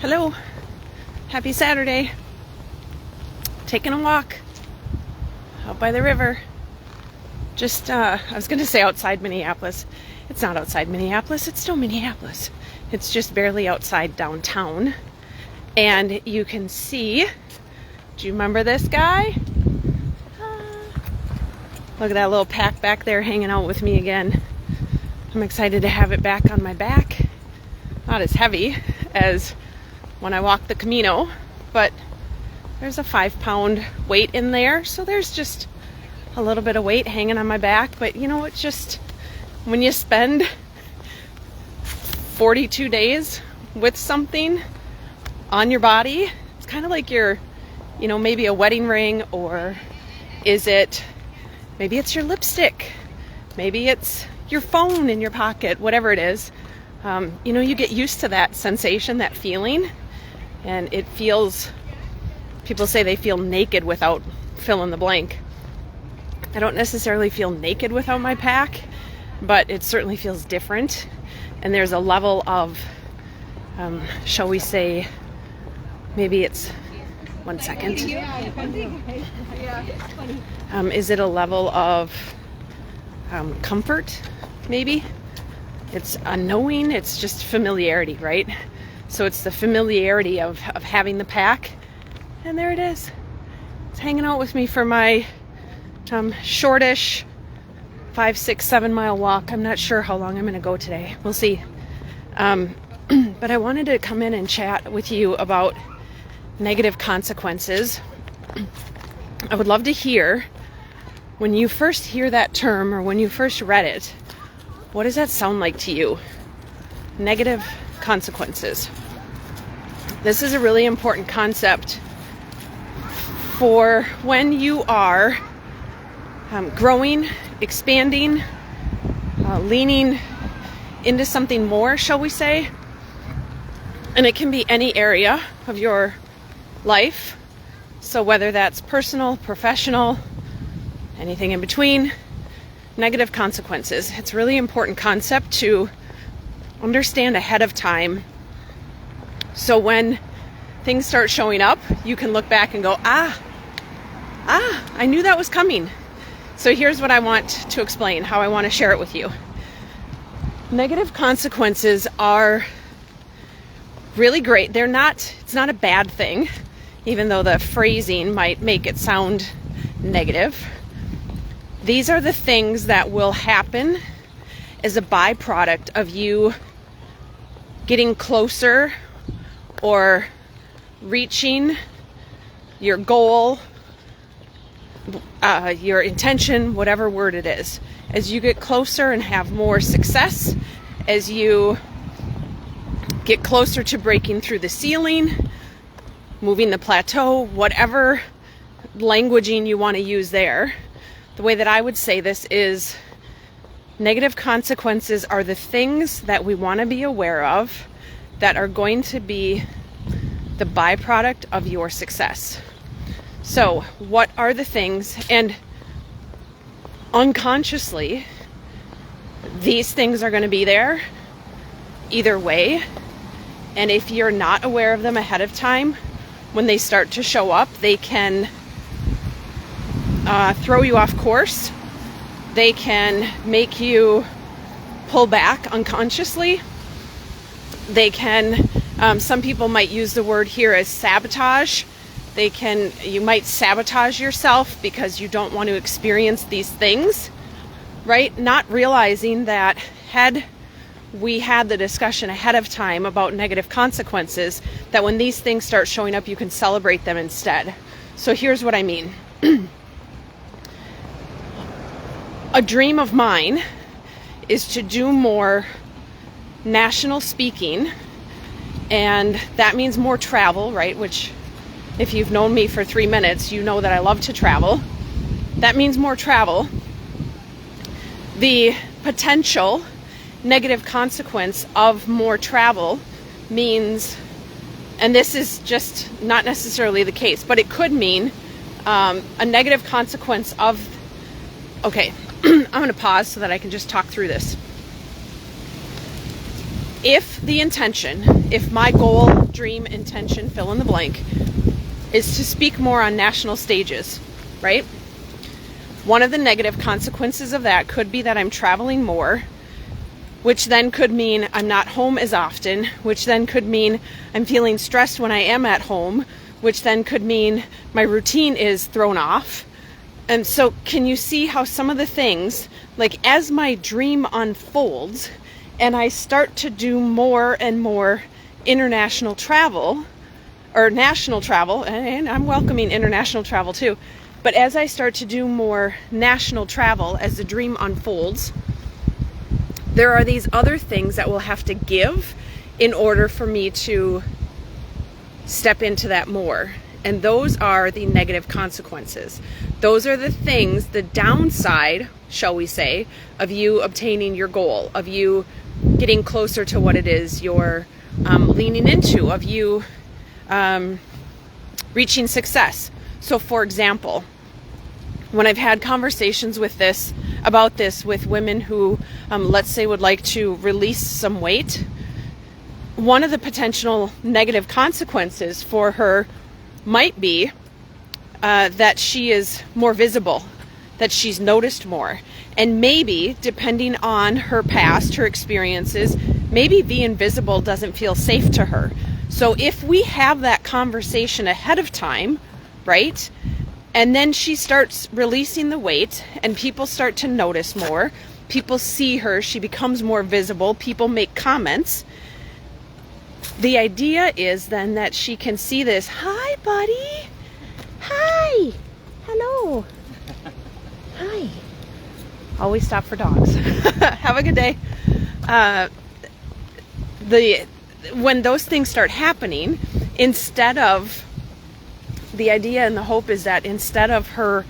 Hello, happy Saturday. Taking a walk out by the river. Just, I was going to say outside Minneapolis. It's not outside Minneapolis, it's still Minneapolis. It's just barely outside downtown. And you can see, do you remember this guy? Look at that little pack back there hanging out with me again. I'm excited to have it back on my back. Not as heavy as when I walked the Camino, but there's a 5-pound weight in there. So there's just a little bit of weight hanging on my back. But you know, it's just when you spend 42 days with something on your body, it's kind of like your, you know, maybe a wedding ring, or maybe it's your lipstick, maybe it's your phone in your pocket, whatever it is. You know, you get used to that sensation, that feeling, and it feels, people say they feel naked without fill in the blank. I don't necessarily feel naked without my pack, but it certainly feels different. And there's a level of, shall we say, maybe it's, one second. Is it a level of comfort, maybe? It's a knowing, it's just familiarity, right? So it's the familiarity of having the pack. And there it is. It's hanging out with me for my shortish 5, 6, 7 mile walk. I'm not sure how long I'm going to go today. We'll see. But I wanted to come in and chat with you about negative consequences. I would love to hear, when you first hear that term or when you first read it, what does that sound like to you? Negative consequences. This is a really important concept for when you are growing, expanding, leaning into something more, shall we say. And it can be any area of your life. So whether that's personal, professional, anything in between, negative consequences. It's a really important concept to understand ahead of time. So when things start showing up, you can look back and go, I knew that was coming. So here's what I want to explain, how I want to share it with you. Negative consequences are really great. It's not a bad thing, even though the phrasing might make it sound negative. These are the things that will happen as a byproduct of you getting closer or reaching your goal, your intention, whatever word it is. As you get closer and have more success, as you get closer to breaking through the ceiling, moving the plateau, whatever languaging you want to use there, the way that I would say this is negative consequences are the things that we want to be aware of that are going to be the byproduct of your success. So what are the things? And unconsciously, these things are going to be there either way. And if you're not aware of them ahead of time, when they start to show up, they can throw you off course. They can make you pull back unconsciously. They can, some people might use the word here as sabotage. You might sabotage yourself because you don't want to experience these things, right? Not realizing that had we had the discussion ahead of time about negative consequences, that when these things start showing up, you can celebrate them instead. So here's what I mean. A dream of mine is to do more national speaking, and that means more travel, right? Which, if you've known me for 3 minutes, you know that I love to travel. That means more travel. The potential negative consequence of more travel means, and this is just not necessarily the case, but it could mean a negative consequence of, okay, I'm going to pause so that I can just talk through this. If the intention, if my goal, dream, intention, fill in the blank, is to speak more on national stages, right? One of the negative consequences of that could be that I'm traveling more, which then could mean I'm not home as often, which then could mean I'm feeling stressed when I am at home, which then could mean my routine is thrown off. And so can you see how some of the things, like as my dream unfolds and I start to do more and more international travel, or national travel, and I'm welcoming international travel too, but as I start to do more national travel as the dream unfolds, there are these other things that will have to give in order for me to step into that more. And those are the negative consequences. Those are the things, the downside, shall we say, of you obtaining your goal, of you getting closer to what it is you're leaning into, of you reaching success. So for example, when I've had conversations about this with women who, let's say, would like to release some weight, one of the potential negative consequences for her might be that she is more visible, that she's noticed more. And maybe, depending on her past, her experiences, maybe being visible doesn't feel safe to her. So if we have that conversation ahead of time, right, and then she starts releasing the weight and people start to notice more, people see her, she becomes more visible, people make comments, the idea is then that she can see this, hi buddy, hi, hello, hi. Always stop for dogs. Have a good day. When those things start happening, instead of, the idea and the hope is that instead of her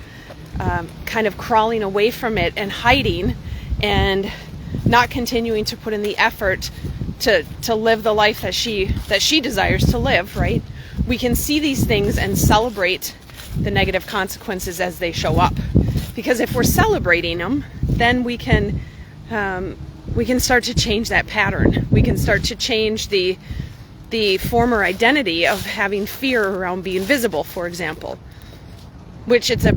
kind of crawling away from it and hiding and not continuing to put in the effort to live the life that she desires to live, right? We can see these things and celebrate the negative consequences as they show up. Because if we're celebrating them, then we can start to change that pattern. We can start to change the former identity of having fear around being visible, for example, which it's a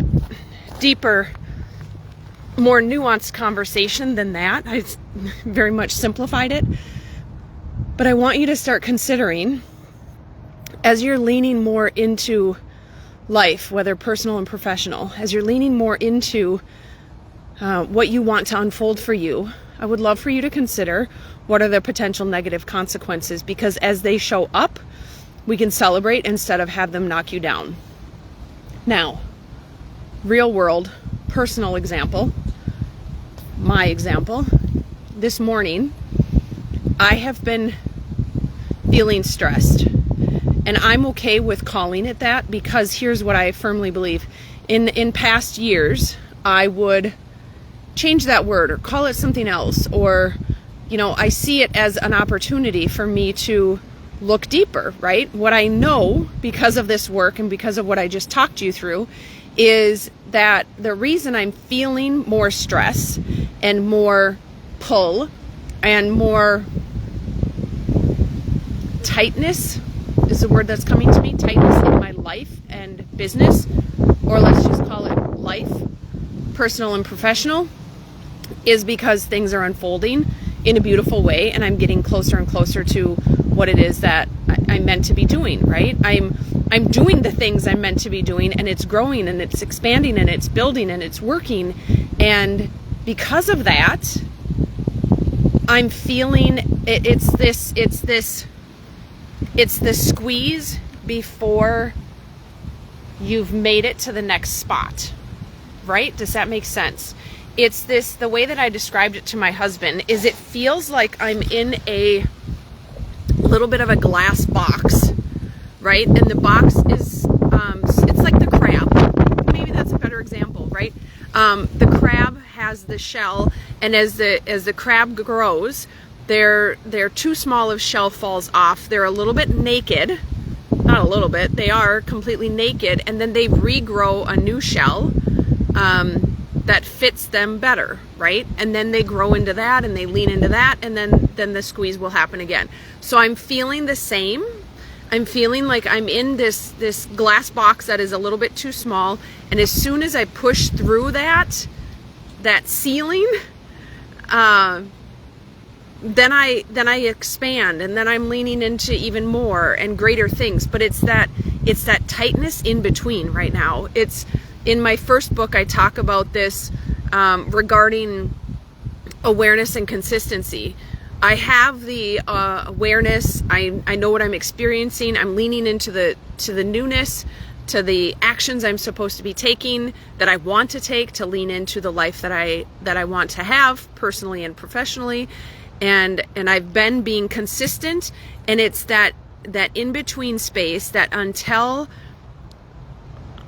deeper, more nuanced conversation than that. I very much simplified it. But I want you to start considering, as you're leaning more into life, whether personal and professional, as you're leaning more into what you want to unfold for you, I would love for you to consider what are the potential negative consequences, because as they show up, we can celebrate instead of have them knock you down. Now, real world, personal example, my example, this morning, I have been feeling stressed. And I'm okay with calling it that, because here's what I firmly believe. In past years, I would change that word or call it something else, or, I see it as an opportunity for me to look deeper, right? What I know because of this work and because of what I just talked you through is that the reason I'm feeling more stress and more pull and more tightness is the word that's coming to me, tightness in my life and business, or let's just call it life, personal and professional, is because things are unfolding in a beautiful way and I'm getting closer and closer to what it is that I'm meant to be doing, right? I'm doing the things I'm meant to be doing, and it's growing and it's expanding and it's building and it's working. And because of that, I'm feeling it's this squeeze before you've made it to the next spot, right? Does that make sense? It's this, the way that I described it to my husband is it feels like I'm in a little bit of a glass box, right? And the box is, it's like the crab. Maybe that's a better example, right? The crab has the shell, and as the crab grows, their too small of shell falls off. They're a little bit naked, not a little bit, they are completely naked, and then they regrow a new shell. that fits them better, right? And then they grow into that and they lean into that, and then the squeeze will happen again. So I'm feeling the same. I'm feeling like I'm in this glass box that is a little bit too small, and as soon as I push through that ceiling, then I expand, and then I'm leaning into even more and greater things. But it's that tightness in between right now. It's in my first book, I talk about this regarding awareness and consistency. I have the awareness. I know what I'm experiencing. I'm leaning into the newness, to the actions I'm supposed to be taking, that I want to take to lean into the life that I want to have personally and professionally. And I've been being consistent, and it's that in between space that until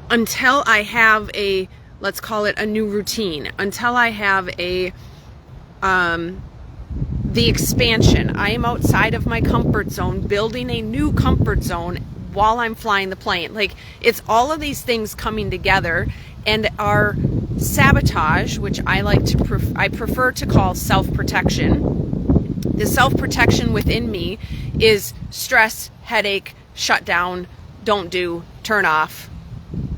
I have a, let's call it a new routine, until I have a the expansion. I am outside of my comfort zone, building a new comfort zone while I'm flying the plane. Like, it's all of these things coming together, and our sabotage, which I prefer to call self-protection. The self-protection within me is stress, headache, shut down, don't do, turn off,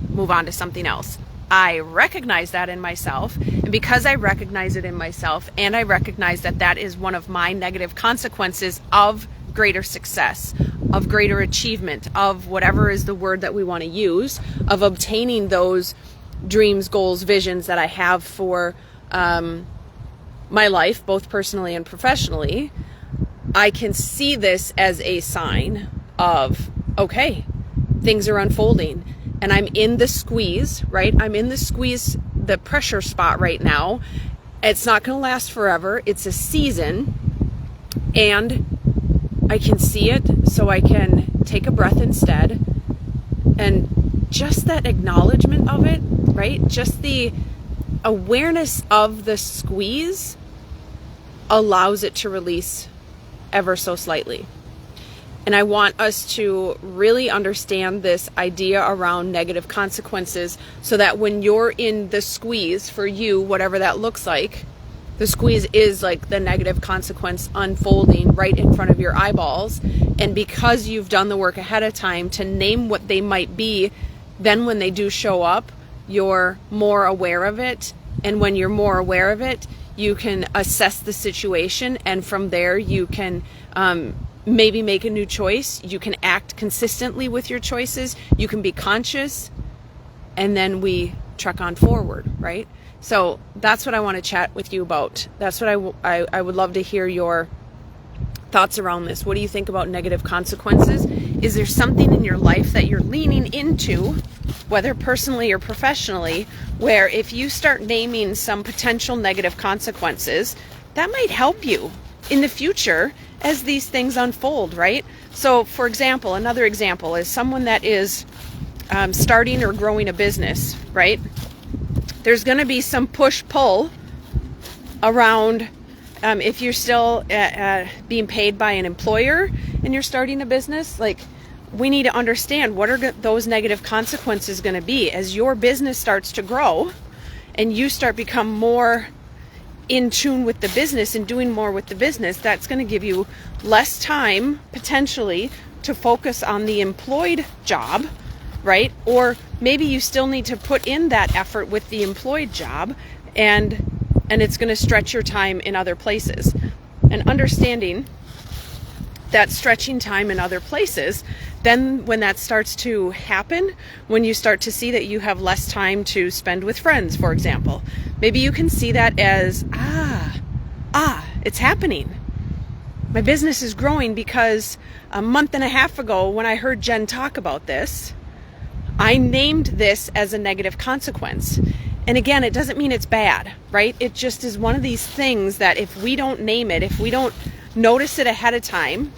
move on to something else. I recognize that in myself, and because I recognize it in myself, and I recognize that that is one of my negative consequences of greater success, of greater achievement, of whatever is the word that we want to use, of obtaining those dreams, goals, visions that I have for my life, both personally and professionally, I can see this as a sign of, okay, things are unfolding, and I'm in the squeeze, right? I'm in the squeeze, the pressure spot right now. It's not going to last forever. It's a season, and I can see it, so I can take a breath instead. And just that acknowledgement of it, right? Just the awareness of the squeeze allows it to release ever so slightly. And I want us to really understand this idea around negative consequences, so that when you're in the squeeze, for you, whatever that looks like, the squeeze is like the negative consequence unfolding right in front of your eyeballs. And because you've done the work ahead of time to name what they might be, then when they do show up, you're more aware of it. And when you're more aware of it, you can assess the situation, and from there you can maybe make a new choice. You can act consistently with your choices. You can be conscious, and then we trek on forward, right? So that's what I want to chat with you about. That's what I would love to hear your thoughts around this. What do you think about negative consequences? Is there something in your life that you're leaning into, whether personally or professionally, where if you start naming some potential negative consequences, that might help you in the future as these things unfold, right? So, for example, another example is someone that is starting or growing a business, right? There's going to be some push-pull around if you're still being paid by an employer and you're starting a business. Like, we need to understand, what are those negative consequences going to be as your business starts to grow and you start become more in tune with the business and doing more with the business. That's going to give you less time potentially to focus on the employed job, right? Or maybe you still need to put in that effort with the employed job, and it's going to stretch your time in other places. And understanding that stretching time in other places, then when that starts to happen, when you start to see that you have less time to spend with friends, for example, maybe you can see that as, it's happening. My business is growing because a month and a half ago, when I heard Jen talk about this, I named this as a negative consequence. And again, it doesn't mean it's bad, right? It just is one of these things that if we don't name it, if we don't notice it ahead of time,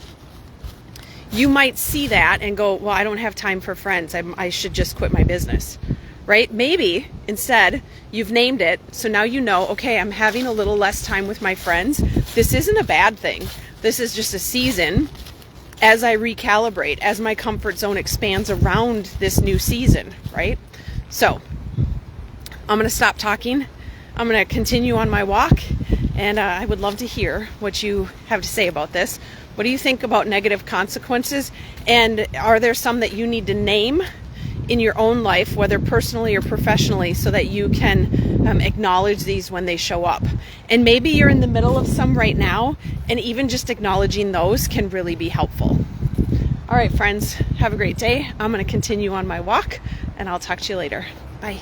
you might see that and go, well, I don't have time for friends. I should just quit my business, right? Maybe instead you've named it. So now you know, okay, I'm having a little less time with my friends. This isn't a bad thing. This is just a season as I recalibrate, as my comfort zone expands around this new season, right? So I'm going to stop talking. I'm going to continue on my walk, and I would love to hear what you have to say about this. What do you think about negative consequences? And are there some that you need to name in your own life, whether personally or professionally, so that you can acknowledge these when they show up? And maybe you're in the middle of some right now, and even just acknowledging those can really be helpful. All right, friends, have a great day. I'm going to continue on my walk, and I'll talk to you later. Bye.